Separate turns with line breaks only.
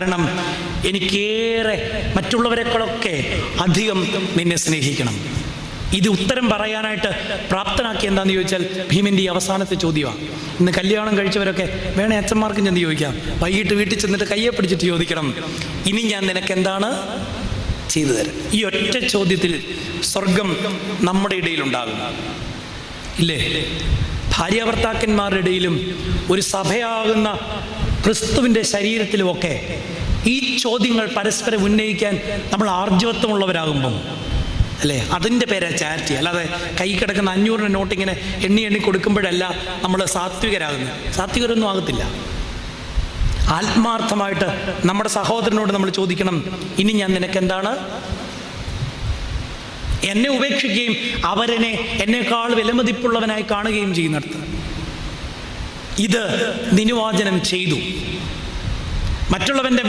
കാരണം എനിക്കേറെ മറ്റുള്ളവരെക്കാളൊക്കെ അധികം നിന്നെ സ്നേഹിക്കണം. ഇത് ഉത്തരം പറയാനായിട്ട് പ്രാപ്തനാക്കി എന്താണെന്ന് ചോദിച്ചാൽ ഭീമൻ്റെ ഈ അവസാനത്തെ ചോദ്യമാണ്. ഇന്ന് കല്യാണം കഴിച്ചവരൊക്കെ വേണേ അച്ഛന്മാർക്കും ചെന്ന് ചോദിക്കാം. വൈകിട്ട് വീട്ടിൽ ചെന്നിട്ട് കയ്യെ പിടിച്ചിട്ട് ചോദിക്കണം, ഇനി ഞാൻ നിനക്ക് എന്താണ് ചെയ്തു തരാം. ഈ ഒറ്റ ചോദ്യത്തിൽ സ്വർഗം നമ്മുടെ ഇടയിലുണ്ടാകും, ഇല്ലേ? ഭാര്യാഭർത്താക്കന്മാരുടെ ഇടയിലും ഒരു സഭയാകുന്ന ക്രിസ്തുവിൻ്റെ ശരീരത്തിലുമൊക്കെ ഈ ചോദ്യങ്ങൾ പരസ്പരം ഉന്നയിക്കാൻ നമ്മൾ ആർജവത്വമുള്ളവരാകുമ്പം, അല്ലേ, അതിൻ്റെ പേരാ ചാരിറ്റി. അല്ലാതെ കൈ കിടക്കുന്ന 500 നോട്ട് ഇങ്ങനെ എണ്ണി കൊടുക്കുമ്പോഴല്ല നമ്മൾ സാത്വികരാകുന്നത്. സാത്വികരൊന്നും ആകത്തില്ല. ആത്മാർത്ഥമായിട്ട് നമ്മുടെ സഹോദരനോട് നമ്മൾ ചോദിക്കണം, ഇനി ഞാൻ നിനക്ക് എന്താണ്? എന്നെ ഉപേക്ഷിക്കുകയും അവരെന്നെ എന്നേക്കാൾ വിലമതിപ്പുള്ളവനായി കാണുകയും ചെയ്യുന്നിടത്ത് ഇത് നിനുവാചനം ചെയ്തു. മറ്റുള്ളവൻ്റെ